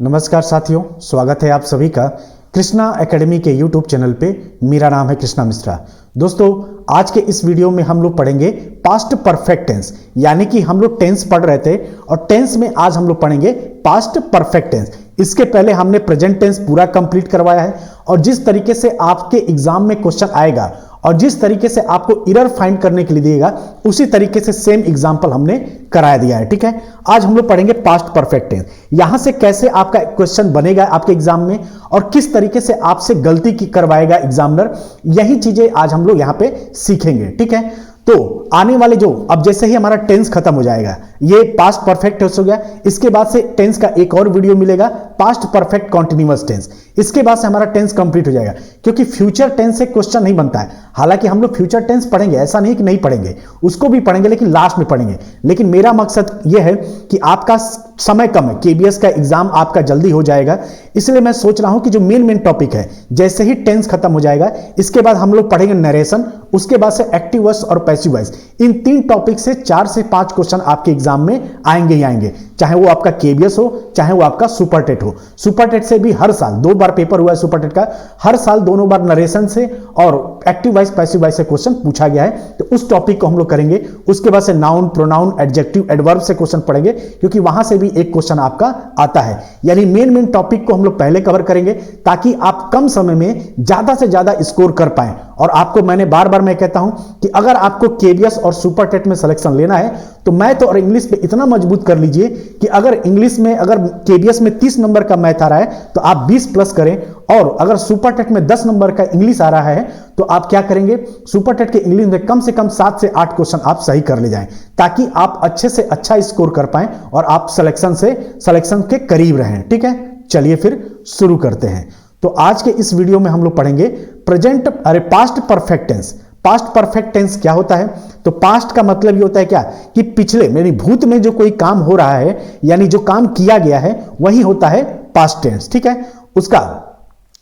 नमस्कार साथियों, स्वागत है आप सभी का कृष्णा एकेडमी के यूट्यूब चैनल पे। मेरा नाम है कृष्णा मिश्रा। दोस्तों, आज के इस वीडियो में हम लोग पढ़ेंगे पास्ट परफेक्ट टेंस, यानी कि हम लोग टेंस पढ़ रहे थे और टेंस में आज हम लोग पढ़ेंगे पास्ट परफेक्ट टेंस। इसके पहले हमने प्रेजेंट टेंस पूरा कंप्लीट करवाया है और जिस तरीके से आपके एग्जाम में क्वेश्चन आएगा और जिस तरीके से आपको एरर फाइंड करने के लिए दिएगा उसी तरीके से सेम एग्जांपल हमने कराया दिया है। ठीक है, आज हम लोग पढ़ेंगे पास्ट परफेक्ट टेंस। यहां से कैसे आपका क्वेश्चन बनेगा आपके एग्जाम में और किस तरीके से आपसे गलती की करवाएगा एग्जामिनर, यही चीजें आज हम लोग यहां पे सीखेंगे। ठीक है, तो आने वाले अब जैसे ही हमारा टेंस खत्म हो जाएगा, ये पास्ट परफेक्ट टेंस हो गया, इसके बाद से टेंस का एक और वीडियो मिलेगा पास्ट परफेक्ट कॉन्टिन्यूअस टेंस। इसके बाद से हमारा टेंस कंप्लीट हो जाएगा, क्योंकि फ्यूचर टेंस से क्वेश्चन नहीं बनता है। हालांकि हम लोग फ्यूचर टेंस पढ़ेंगे, ऐसा नहीं कि नहीं पढ़ेंगे, उसको भी पढ़ेंगे लेकिन लास्ट में पढ़ेंगे। लेकिन मेरा मकसद यह है कि आपका समय कम है, केबीएस का एग्जाम आपका जल्दी हो जाएगा, इसलिए मैं सोच रहा हूं कि जो मेन टॉपिक है, जैसे ही टेंस खत्म हो जाएगा इसके बाद हम लोग पढ़ेंगे नरेशन, उसके बाद से एक्टिव वॉइस और पैसिव वॉइस। इन तीन टॉपिक से 4 से 5 क्वेश्चन आपके एग्जाम में आएंगे ही आएंगे, चाहे वो आपका केबीएस हो चाहे वो आपका सुपर टेट हो। सुपर टेट से भी हर साल 2 बार पेपर हुआ है सुपर टेट का, हर साल दोनों बार नरेशन से और एक्टिव वॉइस पैसिव वॉइस से क्वेश्चन पूछा गया है, तो उस टॉपिक को हम लोग करेंगे। उसके बाद से नाउन, प्रोनाउन, एडजेक्टिव, एडवर्ब से क्वेश्चन पढ़ेंगे, क्योंकि वहां से भी एक क्वेश्चन आपका आता है। यानी मेन टॉपिक को हम लोग पहले कवर करेंगे ताकि आप कम समय में ज्यादा से ज्यादा स्कोर कर पाएं। और आपको मैंने बार बार मैं कहता हूं कि अगर आपको केबीएस और सुपर टेट में सिलेक्शन लेना है तो मैथ और इंग्लिश पे इतना मजबूत कर लीजिए कि अगर इंग्लिश में, अगर केबीएस में 30 नंबर का मैथ आ रहा है तो आप 20 प्लस करें, और अगर सुपर टेट में 10 नंबर का इंग्लिश आ रहा है तो आप क्या करेंगे, सुपर टेट के इंग्लिश में कम से कम 7 से 8 क्वेश्चन आप सही कर ले जाएं, ताकि आप अच्छे से अच्छा स्कोर कर पाएं और आप सिलेक्शन के करीब रहें। ठीक है, चलिए फिर शुरू करते हैं। तो आज के इस वीडियो में हम लोग पढ़ेंगे past perfect tense. Past perfect tense क्या होता है? तो पास्ट का मतलब ये होता है क्या कि पिछले, यानी भूत में जो कोई काम हो रहा है, यानी जो काम किया गया है वही होता है पास्ट टेंस। ठीक है, उसका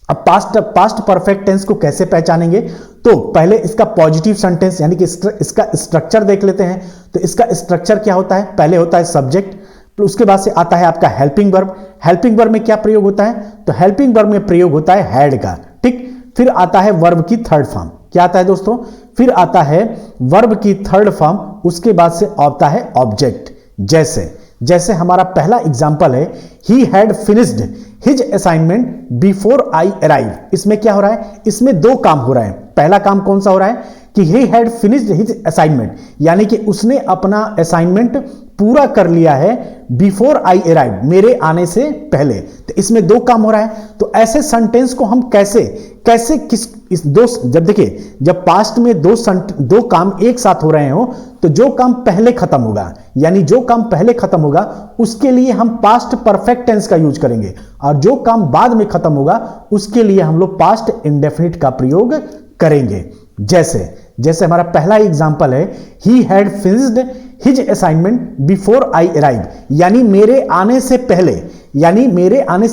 अब पास्ट परफेक्ट टेंस को कैसे पहचानेंगे? तो पहले इसका पॉजिटिव सेंटेंस यानी कि इसका स्ट्रक्चर देख लेते हैं। तो इसका स्ट्रक्चर क्या होता है? पहले होता है सब्जेक्ट, तो उसके बाद से आता है आपका हेल्पिंग वर्ब। हेल्पिंग वर्ब में क्या प्रयोग होता है? तो हेल्पिंग वर्ब में प्रयोग होता है हैड का। ठीक, फिर आता है वर्ब की थर्ड फॉर्म। क्या आता है दोस्तों? फिर आता है वर्ब की थर्ड फॉर्म, उसके बाद से आता है ऑब्जेक्ट। जैसे हमारा पहला एग्जांपल है, he had finished his assignment before I arrive. इसमें क्या हो रहा है? इसमें 2 काम हो रहा है। पहला काम कौन सा हो रहा है कि he had finished his assignment, यानी कि उसने अपना असाइनमेंट पूरा कर लिया है बिफोर आई अराइव, मेरे आने से पहले। तो इसमें 2 काम हो रहा है। तो ऐसे सेंटेंस को हम जब देखिए, जब पास्ट में 2 काम एक साथ हो रहे हो तो जो काम पहले खत्म होगा, यानी जो काम पहले खत्म होगा उसके लिए हम पास्ट परफेक्ट टेंस का यूज करेंगे, और जो काम बाद में खत्म होगा उसके लिए हम लोग पास्ट इंडेफिनिट का प्रयोग करेंगे। जैसे हमारा पहला एग्जांपल है, he had finished his assignment before I arrive, यानी मेरे आने से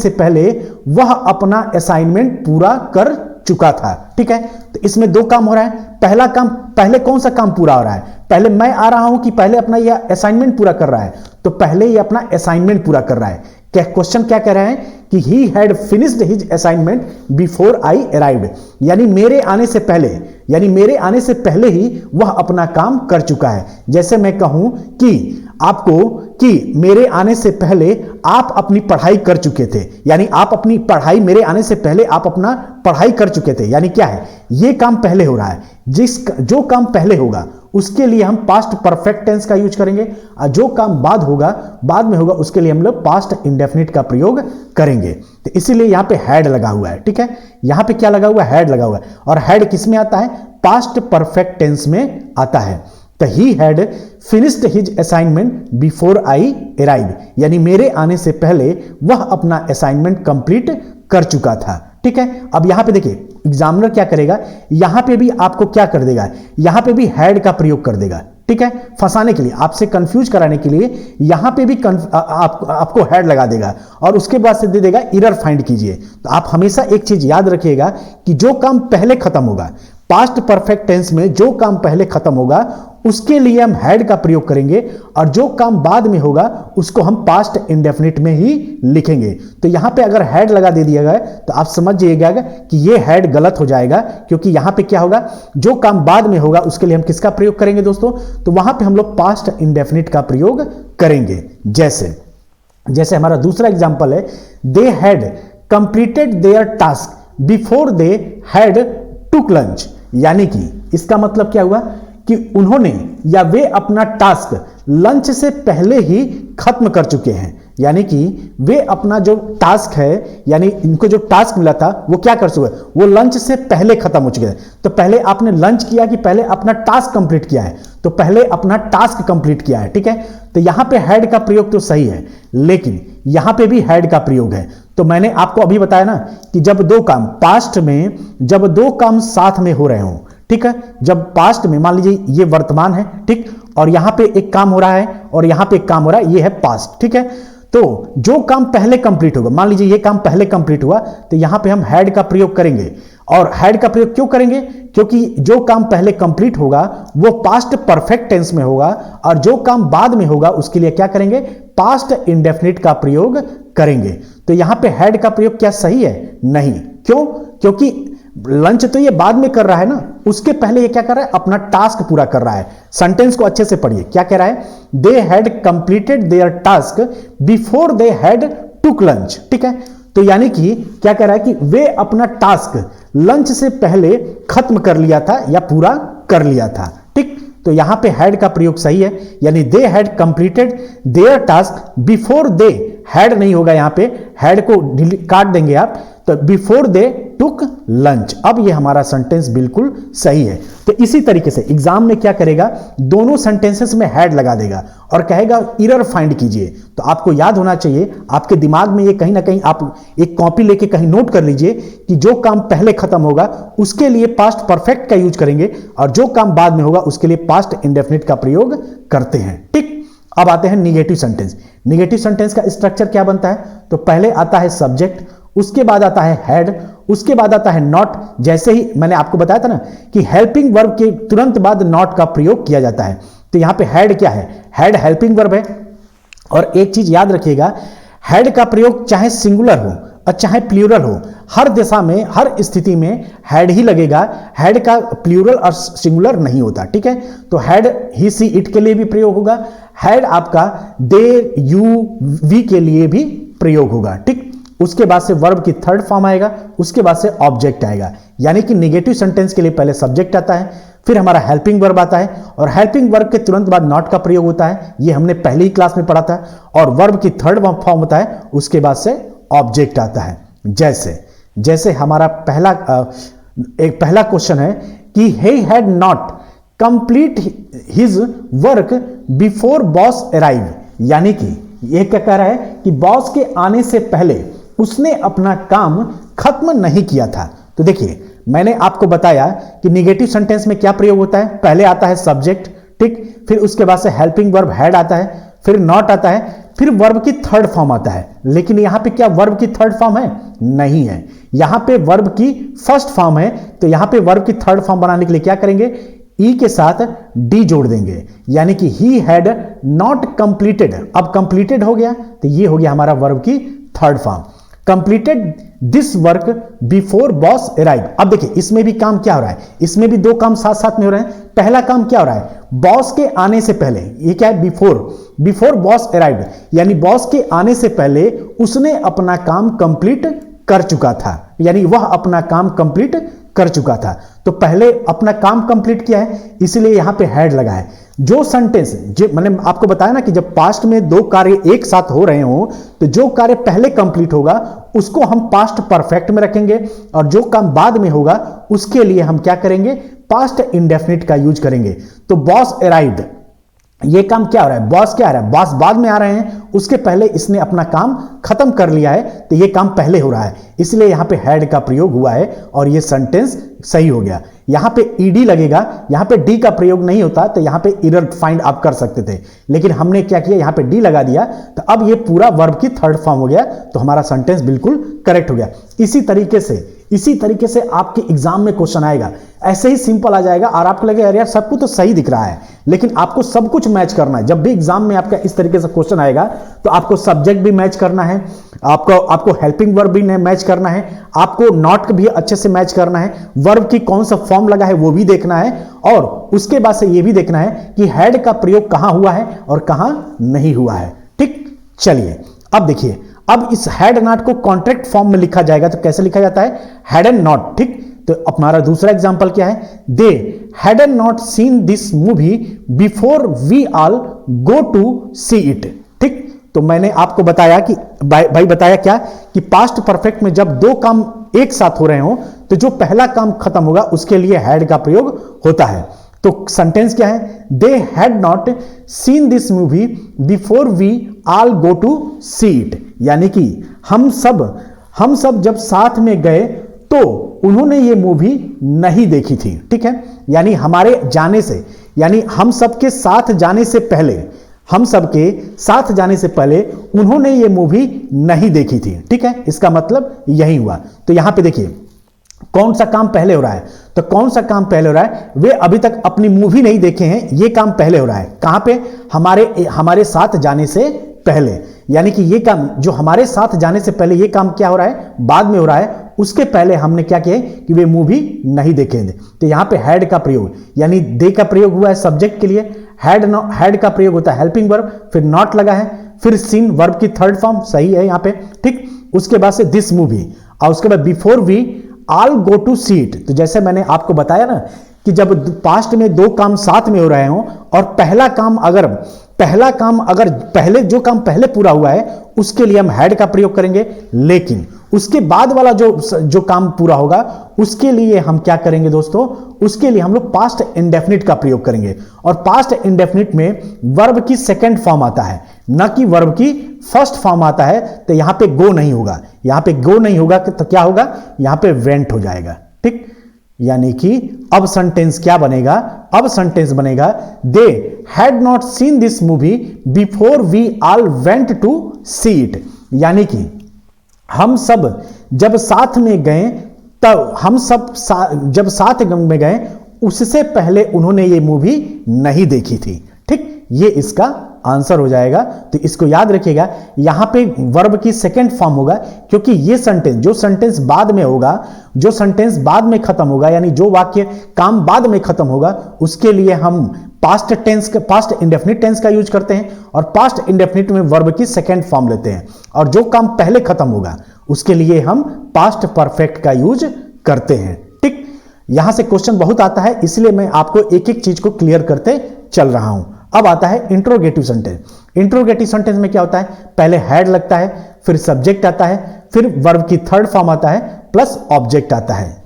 पहले वह अपना असाइनमेंट पूरा कर चुका था। ठीक है, तो इसमें 2 काम हो रहा है। पहला काम, पहले कौन सा काम पूरा हो रहा है? पहले मैं आ रहा हूं कि पहले अपना यह असाइनमेंट पूरा कर रहा है? तो पहले ये अपना असाइनमेंट पूरा कर रहा है। क्वेश्चन क्या कह रहा है कि he had finished his assignment before I arrived, यानी मेरे आने से पहले ही वह अपना काम कर चुका है। जैसे मैं कहूं कि मेरे आने से पहले आप अपनी पढ़ाई कर चुके थे, यानी आप अपनी पढ़ाई, मेरे आने से पहले आप अपना पढ़ाई कर चुके थे, यानी क्या है, ये काम पहले हो रहा है। जो काम पहले होगा उसके लिए हम पास्ट परफेक्ट टेंस का यूज करेंगे, और जो काम बाद में होगा उसके लिए हम लोग पास्ट इंडेफिनिट का प्रयोग करेंगे। तो इसीलिए यहां पे हैड लगा हुआ है। ठीक है, यहां पे क्या लगा हुआ है? हैड लगा हुआ है। और हैड किस में आता है? पास्ट परफेक्ट टेंस में आता है। तो he had finished his assignment before I arrive, यानी मेरे आने से पहले वह अपना असाइनमेंट कंप्लीट कर चुका था। ठीक है, अब यहां पे देखिए एग्जामिनर क्या करेगा, यहां पे भी आपको क्या कर देगा, यहां पे भी हैड का प्रयोग कर देगा। ठीक है, फंसाने के लिए, आपसे कंफ्यूज कराने के लिए यहां पे भी आपको हैड लगा देगा और उसके बाद से दे देगा एरर फाइंड कीजिए। तो आप हमेशा एक चीज याद रखिएगा कि जो काम पहले खत्म होगा, पास्ट परफेक्ट टेंस में जो काम पहले खत्म होगा उसके लिए हम हैड का प्रयोग करेंगे और जो काम बाद में होगा उसको हम पास्ट इंडेफिनिट में ही लिखेंगे। तो यहां पे अगर हैड लगा दे दिया गया तो आप समझ जाइएगा कि ये हैड गलत हो जाएगा, क्योंकि यहां पे क्या होगा, जो काम बाद में होगा उसके लिए हम किसका प्रयोग करेंगे दोस्तों, तो वहां पे हम लोग पास्ट इंडेफिनिट का प्रयोग करेंगे। जैसे हमारा दूसरा एग्जांपल है, they had completed there task before they had took lunch. यानी कि इसका मतलब क्या हुआ कि उन्होंने या वे अपना टास्क लंच से पहले ही खत्म कर चुके हैं। यानी कि वे अपना जो टास्क है, यानी इनको जो टास्क मिला था वो क्या कर चुके हैं, वो लंच से पहले खत्म हो चुके हैं। तो पहले आपने लंच किया कि पहले अपना टास्क कंप्लीट किया है, तो पहले अपना टास्क कंप्लीट किया है, ठीक है। तो यहां पे हैड का प्रयोग तो सही है, लेकिन यहां पे भी हैड का प्रयोग है। तो मैंने आपको अभी बताया ना कि जब दो काम पास्ट में, जब दो काम साथ में हो रहे हो, ठीक है, जब पास्ट में मान लीजिए ये वर्तमान है, ठीक, और यहां पे एक काम हो रहा है और यहां पे एक काम हो रहा है, ये है पास्ट, ठीक है। तो जो काम पहले कंप्लीट होगा, मान लीजिए ये काम पहले कंप्लीट हुआ, तो यहां पे हम हैड का प्रयोग करेंगे। और हैड का प्रयोग क्यों करेंगे, क्योंकि जो काम पहले कंप्लीट होगा वो पास्ट परफेक्ट टेंस में होगा और जो काम बाद में होगा उसके लिए क्या करेंगे, पास्ट इंडेफिनिट का प्रयोग करेंगे। तो यहां पे हैड का प्रयोग क्या सही है, नहीं। क्यों, क्योंकि लंच तो ये बाद में कर रहा है ना, उसके पहले ये क्या कर रहा है, अपना टास्क पूरा कर रहा है। सेंटेंस को अच्छे से पढ़िए, क्या कह रहा है, they had completed there task before they had took lunch, ठीक है। तो यानी कि क्या कह रहा है कि वे अपना टास्क लंच से पहले खत्म कर लिया था या पूरा कर लिया था, ठीक। तो यहां पे हैड का प्रयोग सही है, यानी they had completed there task before they, had नहीं होगा यहां पे, हैड को काट देंगे आप, तो बिफोर दे टुक लंच। अब ये हमारा सेंटेंस बिल्कुल सही है। तो इसी तरीके से एग्जाम में क्या करेगा, दोनों सेंटेंसेस में हैड लगा देगा और कहेगा एरर फाइंड कीजिए। तो आपको याद होना चाहिए, आपके दिमाग में ये कहीं ना कहीं आप एक कॉपी लेके कहीं नोट कर लीजिए कि जो काम पहले खत्म होगा उसके लिए पास्ट परफेक्ट का यूज करेंगे और जो काम बाद में होगा उसके लिए पास्ट इंडेफिनिट का प्रयोग करते हैं, ठीक। अब आते हैं निगेटिव सेंटेंस। निगेटिव सेंटेंस का स्ट्रक्चर क्या बनता है, तो पहले आता है सब्जेक्ट, उसके बाद आता है हैड, उसके बाद आता है नॉट। जैसे ही मैंने आपको बताया था ना कि हेल्पिंग वर्ब के तुरंत बाद नॉट का प्रयोग किया जाता है, तो यहां पे हैड क्या है, हैड हेल्पिंग वर्ब है। और एक चीज याद रखिएगा, हैड का प्रयोग चाहे सिंगुलर हो और चाहे प्लूरल हो, हर दिशा में, हर स्थिति में हैड ही लगेगा। हैड का प्लूरल और सिंगुलर नहीं होता, ठीक है। तो हैड ही सी इट के लिए भी प्रयोग होगा, हैड आपका दे यू वी के लिए भी प्रयोग होगा, ठीक। उसके बाद से वर्ब की थर्ड फॉर्म आएगा, उसके बाद से ऑब्जेक्ट आएगा। यानी कि निगेटिव सेंटेंस के लिए पहले सब्जेक्ट आता है, फिर हमारा हेल्पिंग वर्ब आता है और हेल्पिंग वर्ब के तुरंत बाद नॉट का प्रयोग होता है, ये हमने पहली ही क्लास में पढ़ा था। और वर्ब की थर्ड फॉर्म होता है, उसके बाद से ऑब्जेक्ट आता है। जैसे हमारा पहला क्वेश्चन है कि he had not complete his work before boss arrive। यानी कि यह क्या कह रहा है कि बॉस के आने से पहले उसने अपना काम खत्म नहीं किया था। तो देखिए, मैंने आपको बताया कि निगेटिव सेंटेंस में क्या प्रयोग होता है, पहले आता है सब्जेक्ट, ठीक, फिर उसके बाद से हेल्पिंग वर्ब हैड आता है, फिर नॉट आता है, फिर वर्ब की थर्ड फॉर्म आता है। लेकिन यहां पे क्या वर्ब की थर्ड फॉर्म है, नहीं है, यहां पे वर्ब की फर्स्ट फॉर्म है। तो यहां पे वर्ब की थर्ड फॉर्म बनाने के लिए क्या करेंगे, ई के साथ डी जोड़ देंगे, यानी कि ही हैड नॉट कंप्लीटेड। अब कंप्लीटेड हो गया तो ये हो गया हमारा वर्ब की third form, completed this work before boss arrive. अब देखिए, इसमें भी काम क्या हो रहा है, इसमें भी दो काम साथ साथ में हो रहे हैं। पहला काम क्या हो रहा है, बॉस के आने से पहले, ये क्या है, बिफोर बॉस अराइव, यानी बॉस के आने से पहले उसने अपना काम कंप्लीट कर चुका था, यानी वह अपना काम कंप्लीट कर चुका था। तो पहले अपना काम कंप्लीट किया है, इसलिए यहां पे हैड लगा है। जो सेंटेंस, जो मैंने आपको बताया ना कि जब पास्ट में दो कार्य एक साथ हो रहे हो तो जो कार्य पहले कंप्लीट होगा उसको हम पास्ट परफेक्ट में रखेंगे और जो काम बाद में होगा उसके लिए हम क्या करेंगे, पास्ट इंडेफिनिट का यूज करेंगे। तो बॉस अराइव्ड, ये काम क्या हो रहा है, बॉस क्या आ रहा है, बॉस बाद में आ रहे हैं, उसके पहले इसने अपना काम खत्म कर लिया है, तो ये काम पहले हो रहा है, इसलिए यहां पे हैड का प्रयोग हुआ है और ये सेंटेंस सही हो गया। यहां पे ईडी लगेगा, यहां पे डी का प्रयोग नहीं होता, तो यहां पे एरर फाइंड आप कर सकते थे, लेकिन हमने क्या किया, यहां पे डी लगा दिया, तो अब ये पूरा वर्ब की थर्ड फॉर्म हो गया, तो हमारा सेंटेंस बिल्कुल करेक्ट हो गया। इसी तरीके से इसी तरीके से आपके एग्जाम में क्वेश्चन आएगा, ऐसे ही सिंपल आ जाएगा और आपको लगेगा यार सब कुछ तो सही दिख रहा है, लेकिन आपको सब कुछ मैच करना है। जब भी एग्जाम में आपका इस तरीके से क्वेश्चन आएगा तो आपको सब्जेक्ट भी मैच करना है, आपको हेल्पिंग वर्ब भी मैच करना है, आपको नॉट भी अच्छे से मैच करना है, वर्ब की कौन सा फॉर्म लगा है वो भी देखना है, और उसके बाद से ये भी देखना है कि हैड का प्रयोग कहां हुआ है और कहां नहीं हुआ है। ठीक, चलिए अब देखिए, अब इस हैड नॉट को कॉन्ट्रैक्ट फॉर्म में लिखा जाएगा तो कैसे लिखा जाता है, हैड एंड नॉट। ठीक, तो हमारा दूसरा एग्जांपल क्या है, they had and not seen this movie before we all go to see it. ठीक, तो मैंने आपको बताया कि भाई बताया क्या कि पास्ट परफेक्ट में जब दो काम एक साथ हो रहे हो तो जो पहला काम खत्म होगा उसके लिए हैड का प्रयोग होता है। तो सेंटेंस क्या है, they had not seen this movie before we all go to see it, यानी कि हम सब जब साथ में गए तो उन्होंने ये मूवी नहीं देखी थी। ठीक है, यानी हमारे जाने से, यानी हम सबके साथ जाने से पहले उन्होंने ये मूवी नहीं देखी थी। ठीक है, इसका मतलब यही हुआ। तो यहां पे देखिए कौन सा काम पहले हो रहा है, तो कौन सा काम पहले हो रहा है, वे अभी तक अपनी मूवी नहीं देखे हैं, ये काम पहले हो रहा है। कहां पे, हमारे साथ जाने से पहले, यानी कि ये काम जो हमारे साथ जाने से पहले ये काम क्या हो रहा है, बाद में हो रहा है। उसके पहले हमने क्या किया कि वे मूवी नहीं देखेंगे। तो यहां पे हैड का प्रयोग, यानी दे का प्रयोग हुआ है सब्जेक्ट के लिए, हैड का प्रयोग होता है हेल्पिंग वर्ब, फिर नॉट लगा है, फिर सीन वर्ब की थर्ड फॉर्म सही है यहां पे। ठीक, उसके बाद से दिस मूवी, और उसके बाद before we all go to see it. तो जैसे मैंने आपको बताया ना कि जब पास्ट में दो काम साथ में हो रहे हो और पहला काम अगर पहले जो काम पहले पूरा हुआ है उसके लिए हम हैड का प्रयोग करेंगे, लेकिन उसके बाद वाला जो काम पूरा होगा उसके लिए हम क्या करेंगे दोस्तों, उसके लिए हम लोग पास्ट इंडेफिनिट का प्रयोग करेंगे। और पास्ट इंडेफिनिट में वर्ब की सेकंड फॉर्म आता है, न कि वर्ब की फर्स्ट फॉर्म आता है। तो यहां पे गो नहीं होगा, तो क्या होगा, यहां पे वेंट हो जाएगा। ठीक, यानी कि अब सेंटेंस क्या बनेगा, अब सेंटेंस बनेगा they had not seen this movie before we all went to see it, यानी कि हम सब जब साथ में गए जब साथ में गए उससे पहले उन्होंने ये मूवी नहीं देखी थी। ठीक, ये इसका आंसर हो जाएगा। तो इसको याद रखिएगा, यहां पे वर्ब की सेकंड फॉर्म होगा, क्योंकि ये सेंटेंस जो सेंटेंस बाद में होगा, जो सेंटेंस बाद में खत्म होगा, यानी जो वाक्य काम बाद में खत्म होगा, उसके लिए हम पास्ट इंडेफिनिट टेंस का यूज करते हैं, और पास्ट इंडेफिनिट में वर्ब की सेकंड फॉर्म लेते हैं, और जो काम पहले खत्म होगा उसके लिए हम पास्ट परफेक्ट का यूज करते हैं। ठीक, यहां से क्वेश्चन बहुत आता है, इसलिए मैं आपको एक एक चीज को क्लियर करते चल रहा हूं। अब आता है इंट्रोगेटिव सेंटेंस। इंट्रोगेटिव सेंटेंस में क्या होता है, पहले हैड लगता है, फिर सब्जेक्ट आता है, फिर वर्ब की थर्ड फॉर्म आता है, प्लस ऑब्जेक्ट आता है।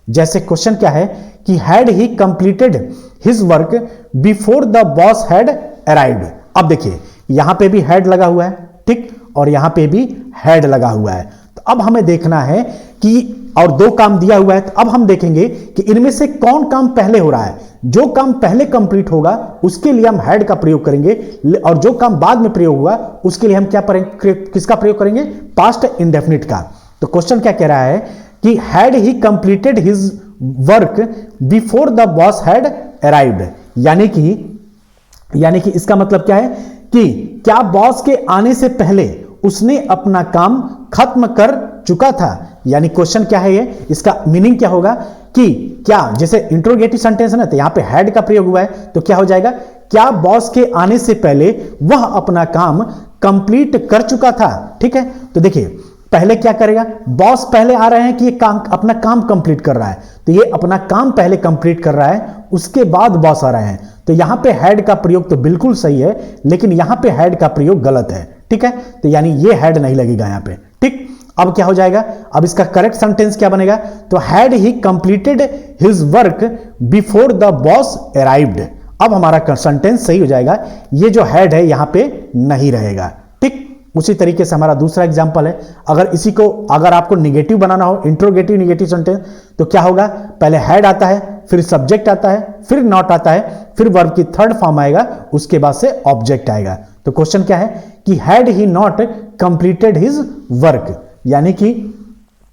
जैसे क्वेश्चन क्या है कि had he completed his work before the boss had arrived. अब देखिए यहां पे भी हैड लगा हुआ है, ठीक, और यहां पे भी हैड लगा हुआ है। तो अब हमें देखना है कि, और दो काम दिया हुआ है, तो अब हम देखेंगे कि इनमें से कौन काम पहले हो रहा है। जो काम पहले कंप्लीट होगा उसके लिए हम हैड का प्रयोग करेंगे, और जो काम बाद में प्रयोग होगा उसके लिए हम किसका प्रयोग करेंगे, पास्ट इंडेफिनिट का। तो क्वेश्चन क्या कह रहा है कि had he completed his work before the boss had arrived, यानी कि इसका मतलब क्या है कि क्या बॉस के आने से पहले उसने अपना काम खत्म कर चुका था। यानी क्वेश्चन क्या है ये, इसका मीनिंग क्या होगा कि क्या, जैसे इंट्रोगेटिव सेंटेंस है ना, तो यहां पे हैड का प्रयोग हुआ है, तो क्या हो जाएगा, क्या बॉस के आने से पहले वह अपना काम कंप्लीट कर चुका था। ठीक है, तो देखिए पहले क्या करेगा, बॉस पहले आ रहे हैं कि ये काम अपना काम कंप्लीट कर रहा है, तो ये अपना काम पहले कंप्लीट कर रहा है, उसके बाद बॉस आ रहे हैं। तो यहां पे हैड का प्रयोग तो बिल्कुल सही है, लेकिन यहां पे हैड का प्रयोग गलत है। ठीक है, तो यानी ये हैड नहीं लगेगा यहां पे। ठीक, अब क्या हो जाएगा, अब इसका करेक्ट सेंटेंस क्या बनेगा, तो had he completed his work before the boss arrived. अब हमारा सेंटेंस सही हो जाएगा, ये जो हैड है यहां पे नहीं रहेगा। ठीक, उसी तरीके से हमारा दूसरा एग्जांपल है, अगर आपको निगेटिव बनाना हो, इंट्रोगेटिव निगेटिव सेंटेंस, तो क्या होगा, पहले हैड आता है, फिर सब्जेक्ट आता है, फिर नॉट आता है, फिर वर्ब की थर्ड फॉर्म आएगा, उसके बाद से ऑब्जेक्ट आएगा। तो क्वेश्चन क्या है कि had he not completed his work, यानी कि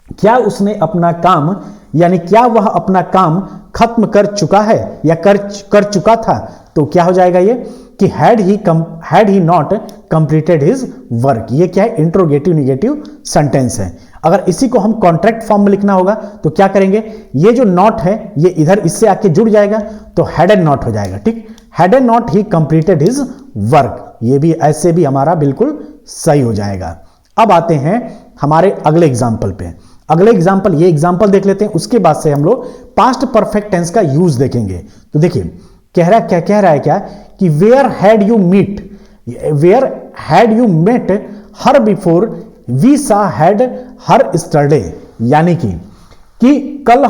क्या उसने अपना काम, यानी क्या वह अपना काम खत्म कर चुका है या कर चुका था, तो क्या हो जाएगा ये कि had he not completed his work. ये क्या है, इंट्रोगेटिव निगेटिव सेंटेंस है। अगर इसी को हम कॉन्ट्रैक्ट फॉर्म में लिखना होगा तो क्या करेंगे, ये जो नॉट है ये इधर इससे आके जुड़ जाएगा तो हैड एंड नॉट हो जाएगा। ठीक, had and not he completed his work, ये भी ऐसे भी हमारा बिल्कुल सही हो जाएगा। अब आते हैं हमारे अगले एग्जाम्पल पे। अगले एग्जाम्पल, ये एग्जाम्पल देख लेते हैं, उसके बाद से हम लोग पास्ट परफेक्ट टेंस का यूज देखेंगे। तो देखिए कह रहा है क्या कि where had you met her before we saw had her yesterday, यानी कि कल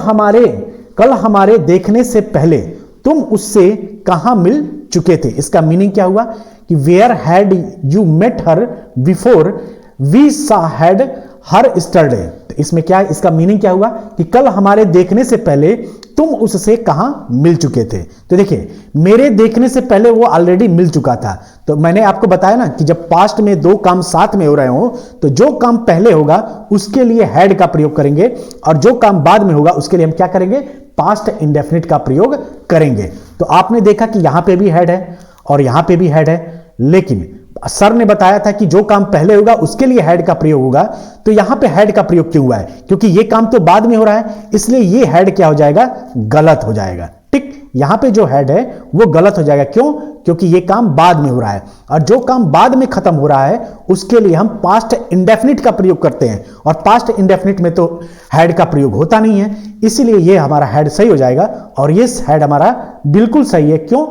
हमारे देखने से पहले तुम उससे कहां मिल चुके थे। इसका मीनिंग क्या हुआ कि where had you met her before we saw had her yesterday. तो इसमें क्या है, इसका मीनिंग क्या हुआ कि कल हमारे देखने से पहले तुम उससे कहां मिल चुके थे। तो देखिए मेरे देखने से पहले वो ऑलरेडी मिल चुका था। तो मैंने आपको बताया ना कि जब पास्ट में दो काम साथ में हो रहे हो तो जो काम पहले होगा उसके लिए हैड का प्रयोग करेंगे और जो काम बाद में होगा उसके लिए हम क्या करेंगे, पास्ट इंडेफिनिट का प्रयोग करेंगे। तो आपने देखा कि यहां पे भी हैड है और यहां पे भी हैड है, लेकिन सर ने बताया था कि जो काम पहले होगा उसके लिए हैड का प्रयोग होगा। तो यहां पे हैड का प्रयोग क्यों हुआ है, क्योंकि ये काम तो बाद में हो रहा है, इसलिए ये हैड क्या हो जाएगा, गलत हो जाएगा। ठीक, यहां पे जो हैड है वो गलत हो जाएगा। क्यों, क्योंकि ये काम बाद में हो रहा है और जो काम बाद में खत्म हो रहा है उसके लिए हम पास्ट इंडेफिनिट का प्रयोग करते हैं और पास्ट इंडेफिनिट में तो हैड का प्रयोग होता नहीं है, इसीलिए ये हमारा हैड सही हो जाएगा और ये हैड हमारा बिल्कुल सही है। क्यों,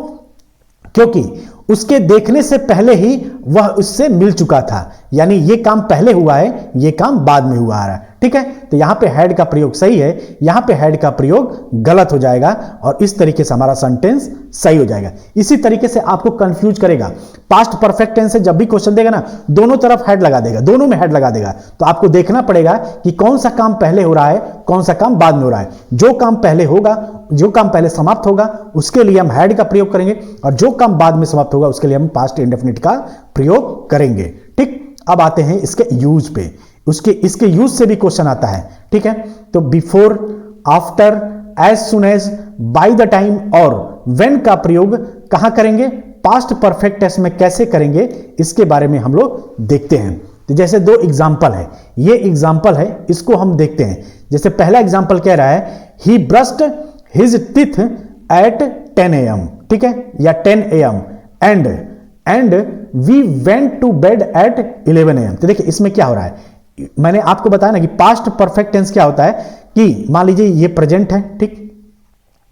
क्योंकि उसके देखने से पहले ही वह उससे मिल चुका था, यानी ये काम पहले हुआ है, ये काम बाद में हुआ है। ठीक है, तो यहां पे हैड का प्रयोग सही है, यहां पे हैड का प्रयोग गलत हो जाएगा और इस तरीके से हमारा सेंटेंस सही हो जाएगा। इसी तरीके से आपको कंफ्यूज करेगा, पास्ट परफेक्ट टेंस से जब भी क्वेश्चन देगा ना दोनों तरफ हैड लगा देगा, दोनों में हैड लगा देगा। तो आपको देखना पड़ेगा कि कौन सा काम पहले हो रहा है, कौन सा काम बाद में हो रहा है। जो काम पहले होगा, जो काम पहले समाप्त होगा उसके लिए हम हैड का प्रयोग करेंगे और जो काम बाद में समाप्त होगा उसके लिए हम पास्ट इंडेफिनिट का प्रयोग करेंगे। ठीक, अब आते हैं इसके यूज पे। इसके यूज से भी क्वेश्चन आता है। ठीक है, तो before, after, as soon as, by the time और व्हेन का प्रयोग कहां करेंगे, पास्ट परफेक्ट टेंस में कैसे करेंगे, इसके बारे में हम लोग देखते हैं। तो जैसे दो एग्जाम्पल है, ये एग्जाम्पल है, इसको हम देखते हैं। जैसे पहला एग्जाम्पल कह रहा है he brushed his teeth at 10 AM, ठीक है, या 10 AM and we went to bed at 11 AM। तो देखिए इसमें क्या हो रहा है, मैंने आपको बताया ना कि पास्ट परफेक्ट टेंस क्या होता है कि मान लीजिए ये प्रेजेंट है, ठीक,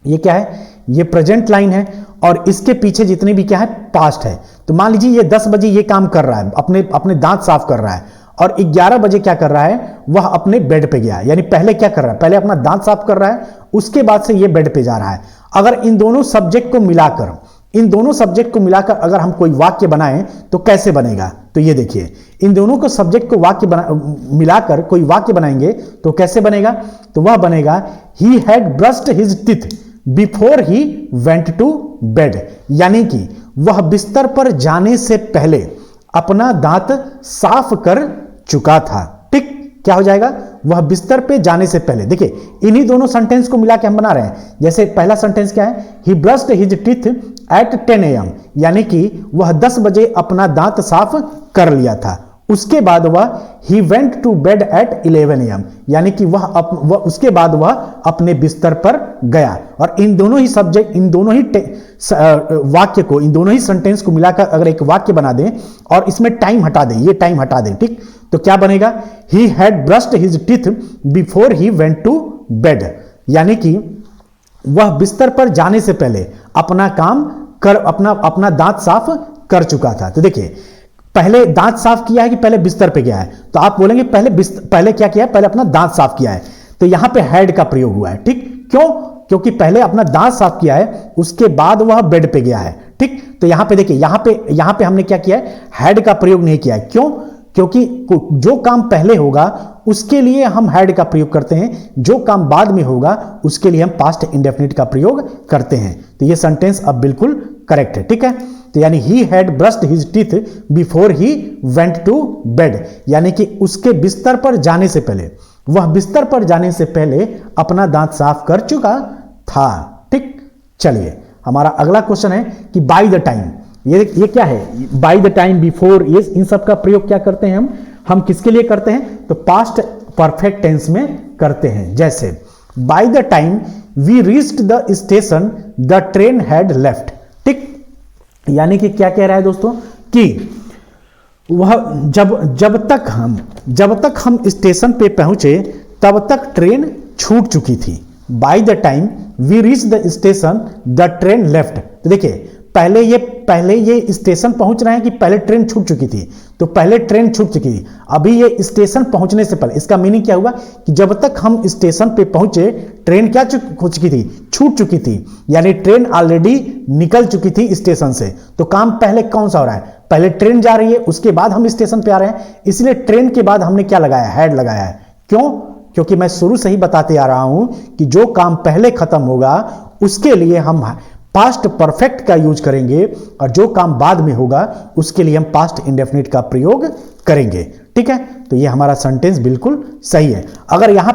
ये क्या है, ये प्रेजेंट लाइन है और इसके पीछे जितने भी क्या है पास्ट है। तो मान लीजिए ये 10 बजे ये काम कर रहा है, अपने दांत साफ कर रहा है और 11 बजे क्या कर रहा है, वह अपने बेड पे गया। यानी पहले क्या कर रहा है, पहले अपना दांत साफ कर रहा है, उसके बाद से ये बेड पे जा रहा है। अगर इन दोनों सब्जेक्ट को मिलाकर अगर हम कोई वाक्य बनाएं तो कैसे बनेगा, तो ये देखिए इन दोनों को सब्जेक्ट को मिलाकर कोई वाक्य बनाएंगे तो कैसे बनेगा, तो वह बनेगा he had brushed his teeth before he went to bed, यानी कि वह बिस्तर पर जाने से पहले अपना दांत साफ कर चुका था। ठीक, क्या हो जाएगा, वह बिस्तर पे जाने से पहले। देखिए इन्हीं दोनों सेंटेंस को मिला के हम बना रहे हैं। जैसे पहला सेंटेंस क्या है, he brushed his teeth at 10 AM, यानी कि वह 10 बजे अपना दांत साफ कर लिया था। उसके बाद वह he went to bed at 11 AM, यानी कि उसके बाद वह अपने बिस्तर पर गया। और इन दोनों ही सब्जेक्ट, इन दोनों ही वाक्य को, इन दोनों ही सेंटेंस को मिलाकर अगर एक वाक्य बना दें और इसमें टाइम हटा दें, ये टाइम हटा दें, ठीक, तो क्या बनेगा, he had brushed his teeth before he went to bed, यानी कि वह बिस्तर पर जाने से पहले अपना काम कर अपना दांत साफ कर चुका था। तो देखिए पहले दांत साफ किया है कि पहले बिस्तर पे गया है, तो आप बोलेंगे पहले क्या किया है, पहले अपना दांत साफ किया है। तो यहां पे हैड का प्रयोग हुआ है। ठीक, क्यों, क्योंकि पहले अपना दांत साफ किया है, उसके बाद वह बेड पे गया है। ठीक, तो यहां पे देखिए, यहां पे हमने क्या किया है, हैड का प्रयोग नहीं किया है। क्यों, क्योंकि जो काम पहले होगा उसके लिए हम हैड का प्रयोग करते हैं, जो काम बाद में होगा उसके लिए हम पास्ट इंडेफिनिट का प्रयोग करते हैं। तो ये सेंटेंस अब बिल्कुल करेक्ट है। ठीक है, तो यानी he had brushed his teeth before he went to bed, यानी कि उसके बिस्तर पर जाने से पहले, वह बिस्तर पर जाने से पहले अपना दांत साफ कर चुका था। ठीक, चलिए हमारा अगला क्वेश्चन है कि बाय द टाइम, ये क्या है? बाय द टाइम, बिफोर, ये इन सब का प्रयोग क्या करते हैं हम किसके लिए करते हैं? तो पास्ट परफेक्ट टेंस में करते हैं। जैसे by the time we reached the station the train had left. ठीक, यानी कि क्या कह रहा है दोस्तों कि वह जब तक हम स्टेशन पे पहुंचे तब तक ट्रेन छूट चुकी थी। By the time we reach the station the train left. तो देखिए पहले ये स्टेशन पहुंच रहे हैं कि पहले ट्रेन छूट चुकी थी? तो पहले ट्रेन छूट चुकी थी, अभी ये स्टेशन पहुंचने से पहले। इसका मीनिंग क्या हुआ कि जब तक हम स्टेशन पे पहुंचे ट्रेन क्या हो चुकी थी? छूट चुकी थी, यानी ट्रेन ऑलरेडी निकल चुकी थी स्टेशन से। तो काम पहले कौन सा हो रहा है? पहले ट्रेन जा रही है, उसके बाद हम स्टेशन पे आ रहे हैं, इसलिए ट्रेन के बाद हमने क्या लगाया? हैड लगाया है। क्यों? क्योंकि मैं शुरू से ही बताते आ रहा हूं कि जो काम पहले खत्म होगा उसके लिए हम पास्ट परफेक्ट का यूज करेंगे, और जो काम बाद में होगा उसके लिए हम पास्ट इंडेफिनिट का प्रयोग करेंगे। ठीक है, तो ये हमारा सेंटेंस बिल्कुल सही है। अगर यहां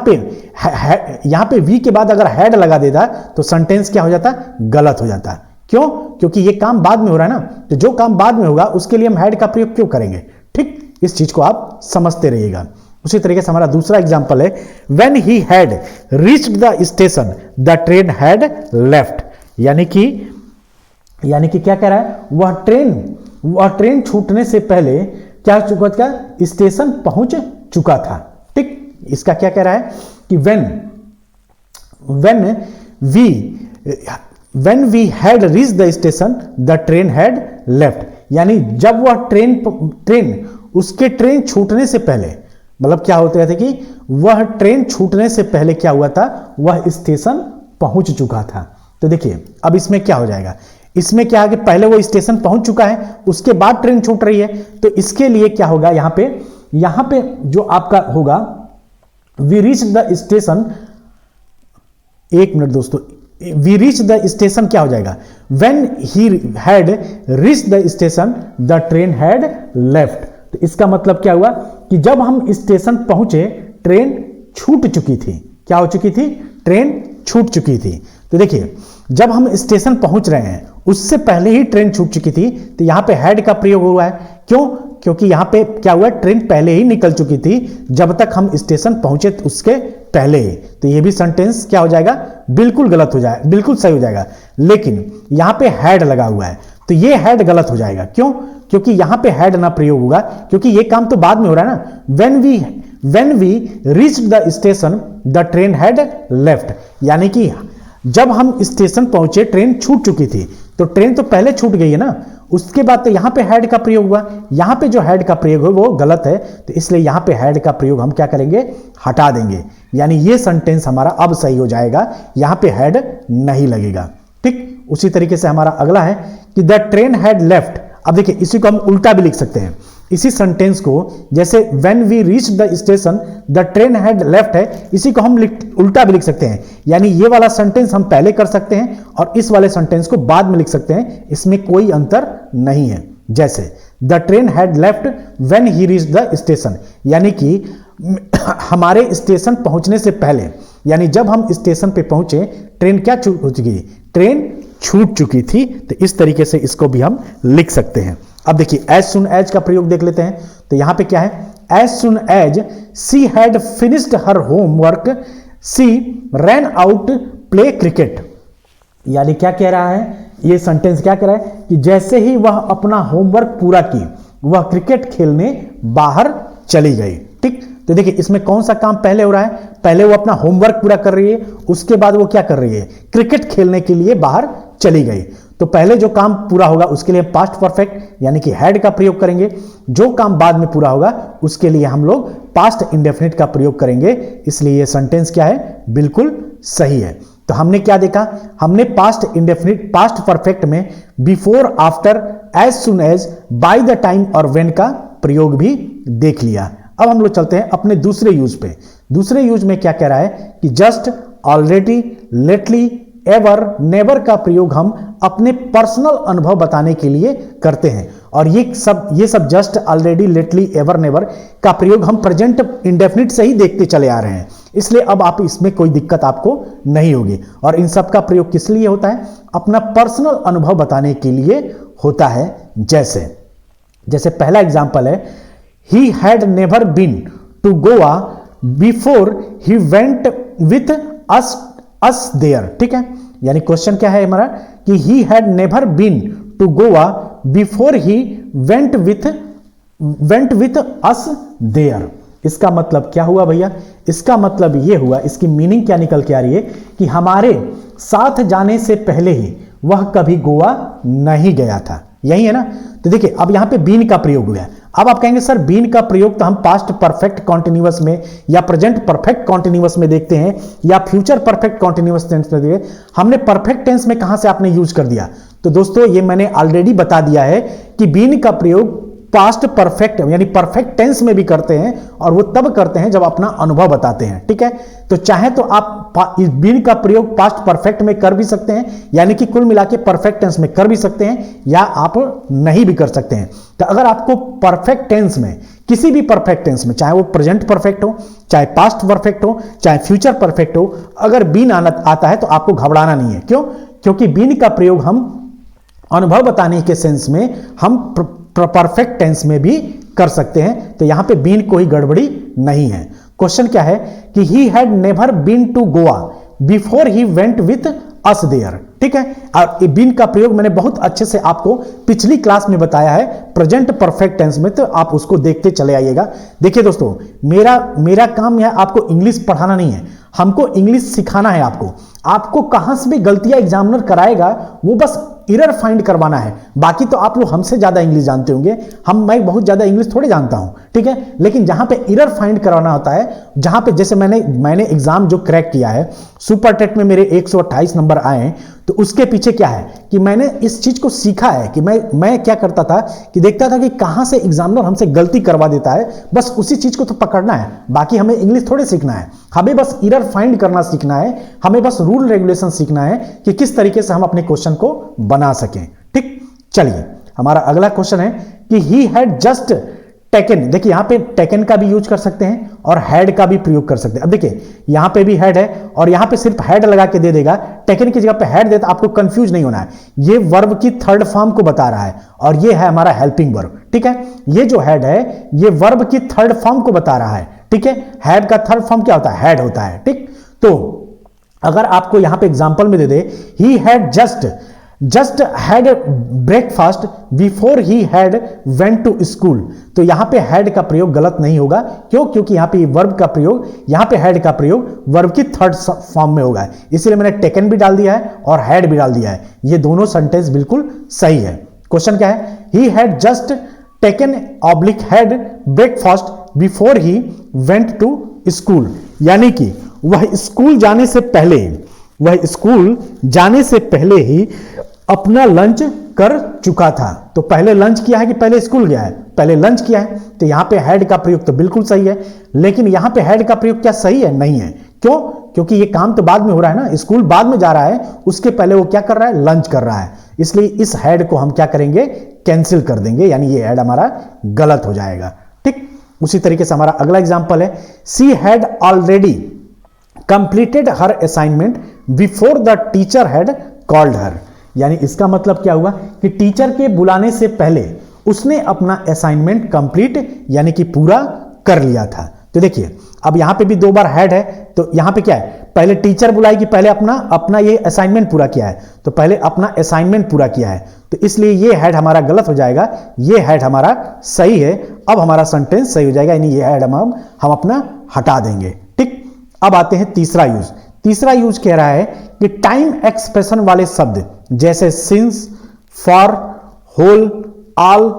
पे वी के बाद अगर हैड लगा देता तो सेंटेंस क्या हो जाता? गलत हो जाता। क्यों? क्योंकि ये काम बाद में हो रहा है ना, तो जो काम बाद में होगा उसके लिए हम हैड का प्रयोग क्यों करेंगे? ठीक, इस चीज को आप समझते रहिएगा। उसी तरीके से हमारा दूसरा एग्जांपल है, when he had reached the station the train had left. यानी कि क्या कह रहा है? वह ट्रेन छूटने से पहले क्या चुका था? स्टेशन पहुंच चुका था। ठीक, इसका क्या कह रहा है कि when we had reached the station the train had left। यानी जब वह ट्रेन छूटने से पहले, मतलब क्या होता है कि वह ट्रेन छूटने से पहले क्या हुआ था? वह स्टेशन पहुंच चुका था। तो देखिए अब इसमें क्या हो जाएगा? इसमें क्या है कि पहले वो स्टेशन पहुंच चुका है, उसके बाद ट्रेन छूट रही है, तो इसके लिए क्या होगा? यहां पे जो आपका होगा वी रीच द स्टेशन, एक मिनट दोस्तों, वी रीच द स्टेशन क्या हो जाएगा? When he had reach the station the train had left. तो इसका मतलब क्या हुआ कि जब हम स्टेशन पहुंचे ट्रेन छूट चुकी थी। क्या हो चुकी थी? ट्रेन छूट चुकी थी। तो देखिए जब हम स्टेशन पहुंच रहे हैं उससे पहले ही ट्रेन छूट चुकी थी, तो यहां पे हैड का प्रयोग हुआ है। क्यों? क्योंकि यहां पे क्या हुआ? ट्रेन पहले ही निकल चुकी थी जब तक हम स्टेशन पहुंचे उसके पहले ही। तो ये भी सेंटेंस क्या हो जाएगा? बिल्कुल गलत हो जाएगा, बिल्कुल सही हो जाएगा, लेकिन यहां पे हैड लगा हुआ है तो ये हैड गलत हो जाएगा। क्यों? क्योंकि यहां पे हैड ना प्रयोग होगा, क्योंकि ये काम तो बाद में हो रहा है ना। when we reached the station the train had left। यानी कि जब हम स्टेशन पहुंचे ट्रेन छूट चुकी थी, तो ट्रेन तो पहले छूट गई है ना, उसके बाद तो यहां पे हैड का प्रयोग हुआ। यहां पे जो हैड का प्रयोग है वो गलत है, तो इसलिए यहां पे हैड का प्रयोग हम क्या करेंगे? हटा देंगे। यानी ये सेंटेंस हमारा अब सही हो जाएगा, यहां पे हैड नहीं लगेगा। ठीक, उसी तरीके से हमारा अगला है कि द ट्रेन हैड लेफ्ट। अब देखिए इसी को हम उल्टा भी लिख सकते हैं, इसी सेंटेंस को, जैसे when we reach the station the train had left है, इसी को हम उल्टा भी लिख सकते हैं। यानी ये वाला सेंटेंस हम पहले कर सकते हैं और इस वाले सेंटेंस को बाद में लिख सकते हैं, इसमें कोई अंतर नहीं है। जैसे the train had left when he reach the station, यानी कि हमारे स्टेशन पहुंचने से पहले, यानी जब हम स्टेशन पे पहुंचे ट्रेन क्या हो चुकी थी? ट्रेन छूट चुकी थी। तो इस तरीके से इसको भी हम लिख सकते हैं। अब देखिए एज सुन एज का प्रयोग देख लेते हैं। तो यहां पे क्या है? As soon as she had finished her homework she ran out play cricket. यानी क्या कह रहा है? ये सेंटेंस क्या कह रहा है कि जैसे ही वह अपना होमवर्क पूरा की वह क्रिकेट खेलने बाहर चली गई। ठीक, तो देखिए इसमें कौन सा काम पहले हो रहा है? पहले वो अपना होमवर्क पूरा कर रही है, उसके बाद वो क्या कर रही है? क्रिकेट खेलने के लिए बाहर चली गई। तो पहले जो काम पूरा होगा उसके लिए पास्ट परफेक्ट यानी कि हैड का प्रयोग करेंगे, जो काम बाद में पूरा होगा उसके लिए हम लोग पास्ट इंडेफिनिट का प्रयोग करेंगे। इसलिए ये सेंटेंस क्या है? बिल्कुल सही है। तो हमने क्या देखा? हमने पास्ट इंडेफिनिट, पास्ट परफेक्ट में before, after, as soon as, by the time और व्हेन का प्रयोग भी देख लिया। अब हम लोग चलते हैं अपने दूसरे यूज पे। दूसरे यूज में क्या कह रहा है कि just, already, lately, ever, never का प्रयोग हम अपने पर्सनल अनुभव बताने के लिए करते हैं। और ये सब just, already, lately, ever, never का प्रयोग हम प्रेजेंट इंडेफिनिट से ही देखते चले आ रहे हैं, इसलिए अब आप इसमें कोई दिक्कत आपको नहीं होगी। और इन सब का प्रयोग किस लिए होता है? अपना पर्सनल अनुभव बताने के लिए होता है। जैसे पहला एग्जांपल है, he had never been to Goa before he went with us there. ठीक है, यानी क्वेश्चन क्या है हमारा कि he had never been to Goa before he went with us there. इसका मतलब क्या हुआ भैया? इसका मतलब ये हुआ, इसकी मीनिंग क्या निकल के आ रही है कि हमारे साथ जाने से पहले ही वह कभी गोवा नहीं गया था। यही है ना? तो देखिए, अब यहां पे बीन का प्रयोग हुआ है। अब आप कहेंगे सर बीन का प्रयोग तो हम पास्ट परफेक्ट कॉन्टिन्यूअस में या प्रेजेंट परफेक्ट कॉन्टिन्यूअस में देखते हैं या फ्यूचर परफेक्ट कॉन्टिन्यूअस टेंस में देखते हैं, हमने परफेक्ट टेंस में कहां से आपने यूज कर दिया? तो दोस्तों ये मैंने ऑलरेडी बता दिया है कि बीन का प्रयोग पास्ट परफेक्ट यानी परफेक्ट टेंस में भी करते हैं, और वो तब करते हैं जब अपना अनुभव बताते हैं। ठीक है, तो चाहे तो आप इस बीन का प्रयोग पास्ट परफेक्ट में कर भी सकते हैं, यानी कि कुल मिला के परफेक्ट टेंस में कर भी सकते हैं, या आप नहीं भी कर सकते हैं। तो अगर आपको परफेक्ट टेंस में, किसी भी परफेक्ट टेंस में, चाहे वो प्रेजेंट परफेक्ट हो, चाहे पास्ट परफेक्ट हो, चाहे फ्यूचर परफेक्ट हो, अगर बीन आता है तो आपको घबराना नहीं है। क्यों? क्योंकि बीन का प्रयोग हम अनुभव बताने के सेंस में हम परफेक्ट टेंस में भी कर सकते हैं। तो यहां पे बीन कोई गड़बड़ी नहीं है। क्वेश्चन क्या है कि he had never been to Goa before he went with us there. ठीक है, और बीन का प्रयोग मैंने बहुत अच्छे से आपको पिछली क्लास में बताया है प्रेजेंट परफेक्ट टेंस में, तो आप उसको देखते चले आइएगा। देखिए दोस्तों, मेरा काम है आपको इंग्लिश पढ़ाना नहीं है, हमको इंग्लिश सिखाना है। आपको कहां से भी गलतियां एग्जामिनर कराएगा वो बस एरर फाइंड करवाना है। बाकी तो आप लोग हमसे ज्यादा इंग्लिश जानते होंगे, मैं बहुत ज्यादा इंग्लिश थोड़े जानता हूं। ठीक है, लेकिन जहां पे एरर फाइंड करवाना होता है, जहां पे जैसे मैंने एग्जाम जो क्रैक किया है, सुपर टेट में मेरे 128 नंबर आए हैं, तो उसके पीछे क्या है कि मैंने इस चीज को सीखा है कि मैं क्या करता था कि देखता था कि कहां से एग्जामिनर हमसे गलती करवा देता है, बस उसी चीज को तो पकड़ना है। बाकी हमें इंग्लिश थोड़े सीखना है, हमें बस एरर फाइंड करना सीखना है, हमें बस रूल रेगुलेशन सीखना है कि किस तरीके से हम अपने क्वेश्चन को बना सकें। ठीक, चलिए हमारा अगला क्वेश्चन है कि ही हैड जस्ट टेकन। देखिए यहां पे टेकन का भी यूज कर सकते हैं और हैड का भी प्रयोग कर सकते हैं। अब देखिए यहां पे भी हैड है और यहां पे सिर्फ हैड लगा के दे देगा, टेकन की जगह पे हैड देता, आपको कंफ्यूज नहीं होना है। ये वर्ब की थर्ड फॉर्म को बता रहा है और ये है हमारा हेल्पिंग वर्ब। ठीक है, ये जो हैड है ये वर्ब की थर्ड फॉर्म को बता रहा है। ठीक है, हैड का थर्ड फॉर्म क्या होता है? हैड होता है। ठीक, तो अगर आपको यहां पे एग्जांपल में दे दे he had just had breakfast before he had went to school, तो यहां पे हैड का प्रयोग गलत नहीं होगा। क्यों? क्योंकि यहां पे वर्ब का प्रयोग, यहां पे हैड का प्रयोग वर्ब की थर्ड फॉर्म में होगा, इसलिए मैंने टेकन भी डाल दिया है और हैड भी डाल दिया है। ये दोनों सेंटेंस बिल्कुल सही है। क्वेश्चन क्या है? He had just taken oblique had breakfast before he went to school, यानी कि वह स्कूल जाने से पहले ही अपना लंच कर चुका था। तो पहले लंच किया है कि पहले स्कूल गया है? पहले लंच किया है, तो यहां पे हैड का प्रयोग तो बिल्कुल सही है। लेकिन यहां पे हैड का प्रयोग क्या सही है? नहीं है। क्यों? क्योंकि ये काम तो बाद में हो रहा है ना, स्कूल बाद में जा रहा है, उसके पहले वो क्या कर रहा है? लंच कर रहा है। इसलिए इस हैड को हम क्या करेंगे? कैंसिल कर देंगे, यानी ये हैड हमारा गलत हो जाएगा। ठीक, उसी तरीके से हमारा अगला एग्जाम्पल है she had already completed her assignment before the teacher had called her, यानी इसका मतलब क्या हुआ कि टीचर के बुलाने से पहले उसने अपना असाइनमेंट कंप्लीट यानी कि पूरा कर लिया था। तो देखिए अब यहां पे भी दो बार हैड है, तो यहां पे क्या है? पहले टीचर बुलाई कि पहले अपना ये असाइनमेंट पूरा किया है, तो पहले अपना असाइनमेंट पूरा किया है, तो इसलिए ये हैड हमारा गलत हो जाएगा, ये हैड हमारा सही है। अब हमारा सेंटेंस सही हो जाएगा, यानी ये हैड हम अपना हटा देंगे। ठीक, अब आते हैं तीसरा यूज। तीसरा यूज कह रहा है कि टाइम एक्सप्रेशन वाले शब्द जैसे since, for, whole, all,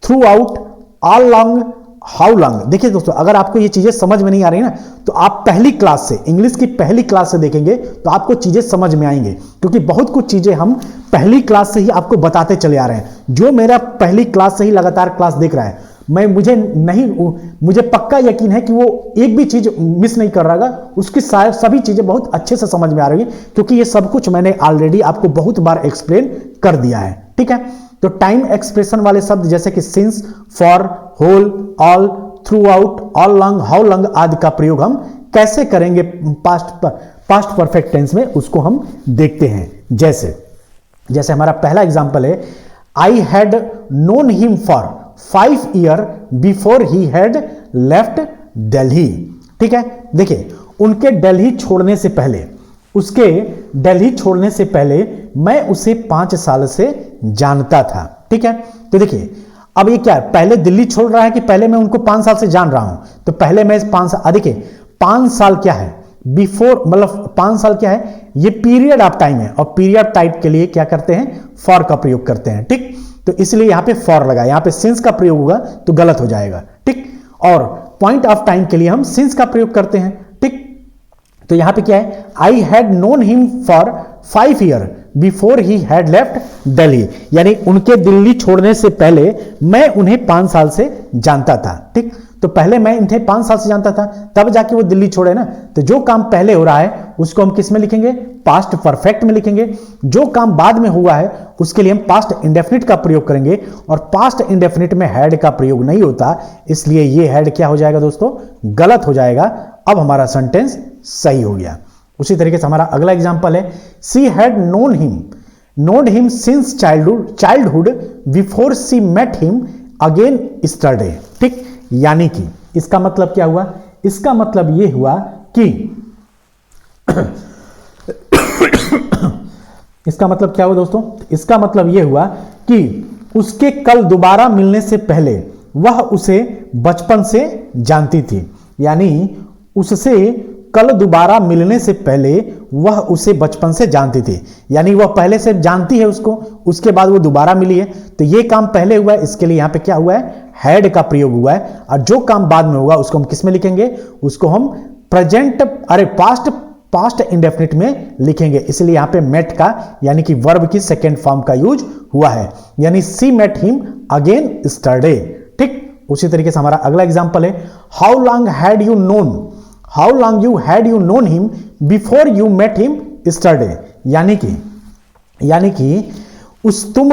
throughout, all long, how long. देखिए दोस्तों, अगर आपको ये चीजें समझ में नहीं आ रही ना, तो आप पहली क्लास से, इंग्लिश की पहली क्लास से देखेंगे तो आपको चीजें समझ में आएंगे, क्योंकि बहुत कुछ चीजें हम पहली क्लास से ही आपको बताते चले आ रहे हैं। जो मेरा पहली क्लास से ही लगातार क्लास देख रहा है, मुझे पक्का यकीन है कि वो एक भी चीज मिस नहीं कर रहा है, उसकी सभी चीजें बहुत अच्छे से समझ में आ रही है, क्योंकि ये सब कुछ मैंने ऑलरेडी आपको बहुत बार एक्सप्लेन कर दिया है। ठीक है, तो टाइम एक्सप्रेशन वाले शब्द जैसे कि since, for, whole, all, throughout, all long, how long आदि का प्रयोग हम कैसे करेंगे पास्ट परफेक्ट टेंस में, उसको हम देखते हैं। जैसे हमारा पहला एग्जांपल है, I had known him for 5 years before he had left Delhi. ठीक है, देखिए उसके दिल्ली छोड़ने से पहले मैं उसे 5 साल से जानता था। ठीक है, तो देखिए अब ये क्या है, पहले दिल्ली छोड़ रहा है कि पहले मैं उनको 5 साल से जान रहा हूं, तो पहले मैं 5 साल, देखिए 5 साल क्या है, बिफोर मतलब 5 साल क्या है, ये पीरियड ऑफ टाइम है, और पीरियड टाइप के लिए क्या करते हैं, फॉर का प्रयोग करते हैं। ठीक, तो इसलिए यहां पे फॉर लगा, यहां पे सिंस का प्रयोग होगा तो गलत हो जाएगा। ठीक, और पॉइंट ऑफ टाइम के लिए हम सिंस का प्रयोग करते हैं। ठीक, तो यहां पे क्या है, I had known him for 5 years before he had left Delhi, यानी उनके दिल्ली छोड़ने से पहले मैं उन्हें 5 साल से जानता था। ठीक, तो पहले मैं इन्हें 5 साल से जानता था, तब जाके वो दिल्ली छोड़े ना, तो जो काम पहले हो रहा है उसको हम किस में लिखेंगे, पास्ट परफेक्ट में लिखेंगे। जो काम बाद में हुआ है उसके लिए हम पास्ट इंडेफिनिट का प्रयोग करेंगे, और पास्ट इंडेफिनिट में हैड का प्रयोग नहीं होता, इसलिए ये हैड क्या हो जाएगा दोस्तों, गलत हो जाएगा। अब हमारा सेंटेंस सही हो गया। उसी तरीके से हमारा अगला एग्जांपल है, she had known him since childhood before she met him again yesterday. ठीक, यानी कि इसका मतलब क्या हुआ, इसका मतलब यह हुआ कि इसका मतलब क्या हुआ दोस्तों, इसका मतलब यह हुआ कि उसके कल दोबारा मिलने से पहले वह उसे बचपन से जानती थी, यानी उससे कल दोबारा मिलने से पहले वह उसे बचपन से जानती थी, यानी वह पहले से जानती है उसको, उसके बाद वो दोबारा मिली है, तो ये काम पहले हुआ है, इसके लिए यहां पे क्या हुआ है, हैड का प्रयोग हुआ है। और जो काम बाद में होगा उसको हम किस में लिखेंगे, उसको हम पास्ट इंडेफिनिट में लिखेंगे, इसलिए यहां पे मेट का यानी कि वर्ब की सेकेंड फॉर्म का यूज हुआ है, यानी she met him again yesterday. ठीक, उसी तरीके से हमारा अगला एग्जांपल है, how long had you known him before you met him yesterday, यानी कि तुम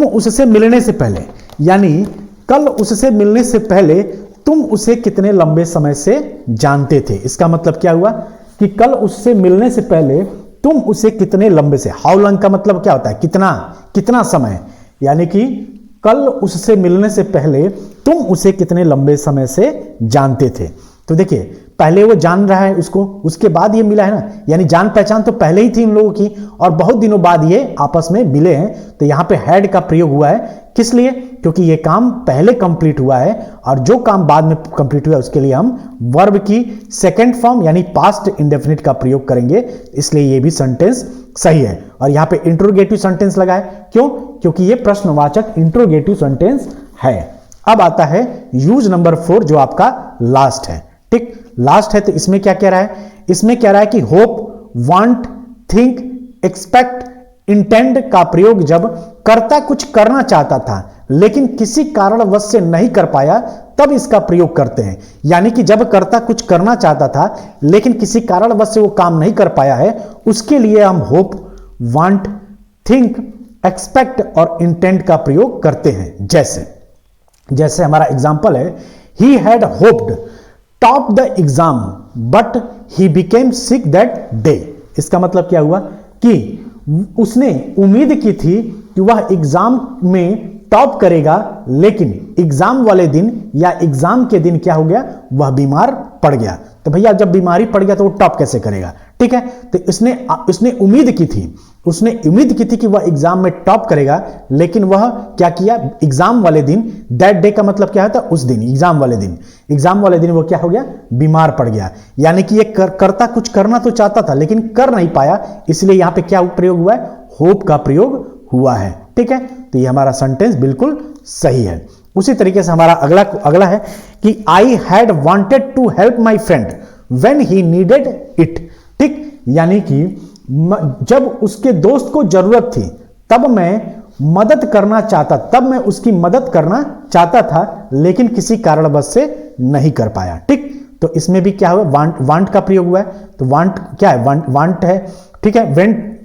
उससे मिलने से पहले, यानी कल उससे मिलने से पहले तुम उसे कितने लंबे समय से जानते थे। इसका मतलब क्या हुआ कि कल उससे मिलने से पहले तुम उसे कितने लंबे से, हाउ लॉन्ग का मतलब क्या होता है, कितना समय, यानी कि कल उससे मिलने से पहले तुम उसे कितने लंबे समय से जानते थे। तो देखिए पहले वो जान रहा है उसको, उसके बाद ये मिला है ना, यानी जान पहचान तो पहले ही थी इन लोगों की, और बहुत दिनों बाद ये आपस में मिले हैं, तो यहां पे हैड का प्रयोग हुआ है, किस लिए, क्योंकि ये काम पहले कंप्लीट हुआ है, और जो काम बाद में कंप्लीट हुआ है उसके लिए हम वर्ब की सेकेंड फॉर्म यानी पास्ट इंडेफिनिट का प्रयोग करेंगे, इसलिए ये भी सेंटेंस सही है। और यहां पे इंट्रोगेटिव सेंटेंस लगा है, क्यों, क्योंकि ये प्रश्नवाचक इंट्रोगेटिव सेंटेंस है। अब आता है यूज नंबर 4 जो आपका लास्ट है। ठीक, लास्ट है, तो इसमें क्या कह रहा है, इसमें कह रहा है कि hope, want, think, expect, intend का प्रयोग जब कर्ता कुछ करना चाहता था लेकिन किसी कारणवश से नहीं कर पाया तब इसका प्रयोग करते हैं। यानी कि जब कर्ता कुछ करना चाहता था लेकिन किसी कारणवश से वो काम नहीं कर पाया है, उसके लिए हम होप, वांट, थिंक, एक्सपेक्ट और इंटेंड का प्रयोग करते हैं। जैसे हमारा एग्जांपल है, he had hoped top the exam but he became sick that day. इसका मतलब क्या हुआ कि उसने उम्मीद की थी कि वह एग्जाम में टॉप करेगा, लेकिन एग्जाम वाले दिन या एग्जाम के दिन क्या हो गया, वह बीमार पड़ गया। तो भैया जब बीमारी पड़ गया तो वो टॉप कैसे करेगा। ठीक है, तो उसने उम्मीद की थी कि वह एग्जाम में टॉप करेगा, लेकिन वह क्या किया, एग्जाम वाले दिन, दैट डे का मतलब क्या होता है, उस दिन, एग्जाम वाले दिन वो क्या हो गया, बीमार पड़ गया। यानी कि ये करता कुछ करना तो चाहता था लेकिन कर नहीं पाया, इसलिए यहां पे क्या प्रयोग हुआ है, होप का प्रयोग हुआ है। ठीक है, तो ये हमारा सेंटेंस बिल्कुल सही है। उसी तरीके से हमारा अगला है कि I had wanted to help my friend when he needed it. ठीक, यानी कि जब उसके दोस्त को जरूरत थी तब मैं मदद करना चाहता, तब मैं उसकी मदद करना चाहता था लेकिन किसी कारणवश से नहीं कर पाया। ठीक, तो इसमें भी क्या हुआ, वांट का प्रयोग हुआ है। तो वांट क्या है, वांट है। ठीक है, वेंट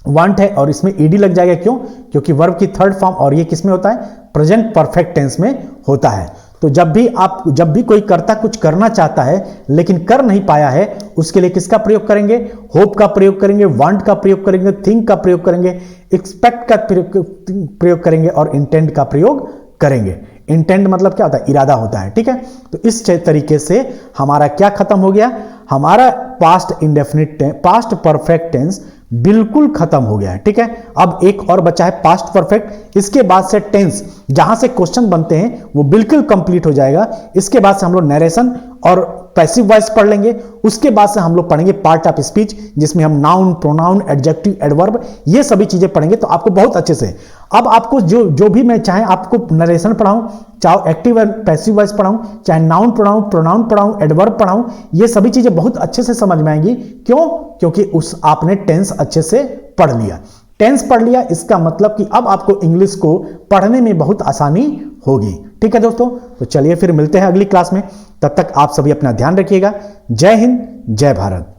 वांट है और इसमें ईडी लग जाएगा। क्यों? क्योंकि वर्ब की थर्ड फॉर्म और ये किसमें होता है, प्रेजेंट परफेक्ट टेंस में होता है। तो जब भी कोई कर्ता कुछ करना चाहता है लेकिन कर नहीं पाया है, उसके लिए किसका प्रयोग करेंगे, होप का प्रयोग करेंगे, वांट का प्रयोग करेंगे, थिंक का प्रयोग करेंगे, एक्सपेक्ट का प्रयोग करेंगे और इंटेंड का प्रयोग करेंगे। इंटेंड मतलब क्या होता है, इरादा होता है। ठीक है, तो इस तरीके से हमारा क्या खत्म हो गया, हमारा past indefinite past perfect tense बिल्कुल खत्म हो गया है। ठीक है, अब एक और बचा है पास्ट परफेक्ट। इसके बाद से टेंस जहां से क्वेश्चन बनते हैं वो बिल्कुल कंप्लीट हो जाएगा। इसके बाद से हम लोग नरेशन और पैसिव वॉइस पढ़ लेंगे। उसके बाद से हम लोग पढ़ेंगे पार्ट ऑफ स्पीच, जिसमें हम नाउन, प्रोनाउन, एडजेक्टिव, एडवर्ब ये सभी चीजें पढ़ेंगे। तो आपको बहुत अच्छे से, अब आपको जो भी मैं चाहे आपको नरेशन पढ़ाऊं, चाहे एक्टिव एंड पैसिव वॉइस पढ़ाऊं, चाहे नाउन पढ़ाऊं, प्रोनाउन पढ़ाऊं, एडवर्ब पढ़ाऊं, ये सभी चीजें बहुत अच्छे से समझ में आएंगी। क्यों? क्योंकि आपने टेंस अच्छे से पढ़ लिया। टेंस पढ़ लिया, इसका मतलब कि अब आपको इंग्लिश को पढ़ने में बहुत आसानी होगी। ठीक है दोस्तों, तो चलिए फिर मिलते हैं अगली क्लास में। तब तक आप सभी अपना ध्यान रखिएगा। जय हिंद, जय भारत।